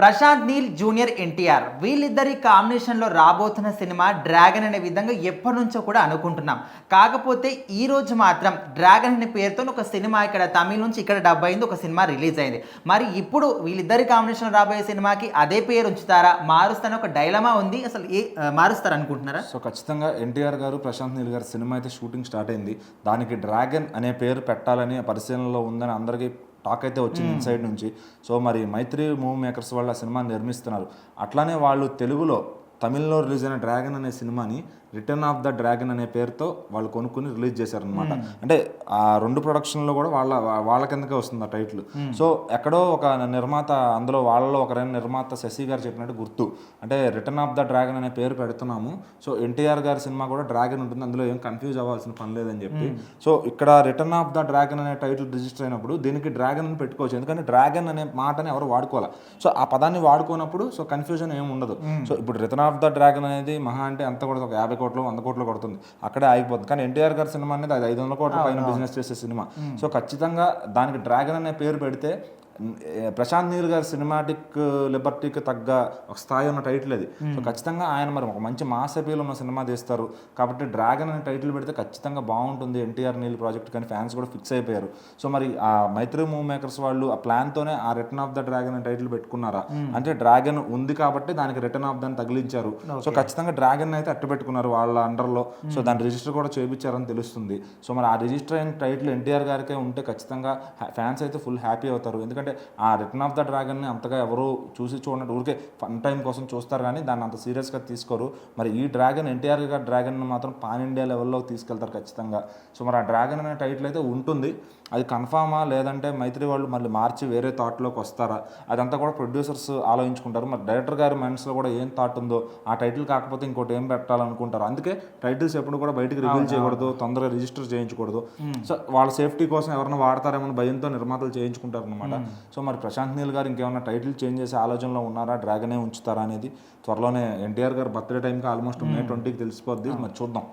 Prashanth Neel junior NTR వీళ్ళిద్దరి కాంబినేషన్లో రాబోతున్న సినిమా డ్రాగన్ అనే విధంగా ఎప్పటి నుంచో కూడా అనుకుంటున్నాం. కాకపోతే ఈ రోజు మాత్రం డ్రాగన్ అనే పేరుతో ఒక సినిమా ఇక్కడ తమిళ నుంచి ఇక్కడ డబ్ అయింది, ఒక సినిమా రిలీజ్ అయింది. మరి ఇప్పుడు వీళ్ళిద్దరి కాంబినేషన్ రాబోయే సినిమాకి అదే పేరు ఉంచుతారా, మారుస్తారని ఒక డైలమా ఉంది. అసలు మారుస్తారు అనుకుంటున్నారా? సో ఖచ్చితంగా ఎన్టీఆర్ గారు ప్రశాంత్ నీల్ గారి సినిమా అయితే షూటింగ్ స్టార్ట్ అయింది. దానికి డ్రాగన్ అనే పేరు పెట్టాలని పరిశీలనలో ఉందని అందరికీ టాక్ అయితే వచ్చింది ఇన్సైడ్ నుంచి. సో మరి మైత్రి మూవీ మేకర్స్ వాళ్ళు ఆ సినిమాని నిర్మిస్తున్నారు. అట్లానే వాళ్ళు తెలుగులో తమిళ్లో రిలీజ్ అయిన డ్రాగన్ అనే సినిమాని రిటర్న్ ఆఫ్ ద డ్రాగన్ అనే పేరుతో వాళ్ళు కొనుక్కొని రిలీజ్ చేశారనమాట. అంటే ఆ రెండు ప్రొడక్షన్లో కూడా వాళ్ళ కిందకే వస్తుంది ఆ టైటిల్. సో ఎక్కడో ఒక నిర్మాత, అందులో వాళ్ళలో ఒకరైన నిర్మాత శశి గారు చెప్పినట్టు గుర్తు, అంటే రిటర్న్ ఆఫ్ ద డ్రాగన్ అనే పేరు పెడుతున్నాము, సో ఎన్టీఆర్ గారి సినిమా కూడా డ్రాగన్ ఉంటుంది, అందులో ఏం కన్ఫ్యూజ్ అవ్వాల్సిన పని లేదని చెప్పి. సో ఇక్కడ రిటర్న్ ఆఫ్ ద డ్రాగన్ అనే టైటిల్ రిజిస్టర్ అయినప్పుడు దీనికి డ్రాగన్ అని పెట్టుకోవచ్చు, ఎందుకంటే డ్రాగన్ అనే మాటని ఎవరు వాడుకోవాలి. సో ఆ పదాన్ని వాడుకోనప్పుడు సో కన్ఫ్యూజన్ ఏమి ఉండదు. సో ఇప్పుడు రిటర్న్ ఆఫ్ ద డ్రాగన్ అనేది మహా అంటే అంత కూడా ఒక 50 కోట్లు 100 కోట్లు కొడుతుంది, అక్కడే ఆగిపోతుంది. కానీ ఎన్టీఆర్ గారి సినిమా అనేది అది 500 కోట్ల పైన బిజినెస్ చేసే సినిమా. సో ఖచ్చితంగా దానికి డ్రాగన్ అనే పేరు పెడితే ప్రశాంత్ నీల్ గారి సినిమాటిక్ లిబర్టీకి తగ్గ ఒక స్థాయి ఉన్న టైటిల్ అది. సో ఖచ్చితంగా ఆయన మరి ఒక మంచి మాస్ అపీల్ ఉన్న సినిమా తీస్తారు కాబట్టి డ్రాగన్ అనే టైటిల్ పెడితే ఖచ్చితంగా బాగుంటుంది ఎన్టీఆర్ నీల్ ప్రాజెక్ట్, కానీ ఫ్యాన్స్ కూడా ఫిక్స్ అయిపోయారు. సో మరి ఆ మైత్రి మూవీ మేకర్స్ వాళ్ళు ఆ ప్లాన్తోనే ఆ రిటర్న్ ఆఫ్ ద డ్రాగన్ అనే టైటిల్ పెట్టుకున్నారా అంటే డ్రాగన్ ఉంది కాబట్టి దానికి రిటర్న్ ఆఫ్ దాన్ని తగిలించారు. సో ఖచ్చితంగా డ్రాగన్ అయితే అట్టు పెట్టుకున్నారు వాళ్ళ అండర్లో. సో దాని రిజిస్టర్ కూడా చేయించారని తెలుస్తుంది. సో మరి ఆ రిజిస్టర్ అయిన టైటిల్ ఎన్టీఆర్ గారికే ఉంటే ఖచ్చితంగా ఫ్యాన్స్ అయితే ఫుల్ హ్యాపీ అవుతారు. ఎందుకంటే ఆ రిటర్న్ ఆఫ్ ద డ్రాగన్ని అంతగా ఎవరు చూడనట్టు ఊరికే ఫన్ టైం కోసం చూస్తారు కానీ దాన్ని అంత సీరియస్గా తీసుకోరు. మరి ఈ డ్రాగన్ ఎన్టీఆర్ గారి డ్రాగన్ మాత్రం పాన్ ఇండియా లెవెల్లో తీసుకెళ్తారు ఖచ్చితంగా. సో మరి ఆ డ్రాగన్ అనే టైటిల్ అయితే ఉంటుంది, అది కన్ఫామా లేదంటే మైత్రి వాళ్ళు మళ్ళీ మార్చి వేరే థాట్లోకి వస్తారా అదంతా కూడా ప్రొడ్యూసర్స్ ఆలోచించుకుంటారు. మరి డైరెక్టర్ గారి మైండ్స్లో కూడా ఏం థాట్ ఉందో, ఆ టైటిల్ కాకపోతే ఇంకోటి ఏం పెట్టాలనుకుంటారు. అందుకే టైటిల్స్ ఎప్పుడు కూడా బయటకు రివీల్ చేయకూడదు, తొందరగా రిజిస్టర్ చేయించకూడదు. సో వాళ్ళ సేఫ్టీ కోసం ఎవరైనా వాడతారేమో భయంతో నిర్మాతలు చేయించుకుంటారు అనమాట. సో మరి ప్రశాంత్ నీల్ గారు ఇంకేమైనా టైటిల్ చేంజ్ చేసే ఆలోచనలో ఉన్నారా, డ్రాగనే ఉంచుతారా అనేది త్వరలోనే ఎన్టీఆర్ గారు బర్త్డే టైంకి ఆల్మోస్ట్ May 20కి తెలిసిపోద్ది. మరి చూద్దాం.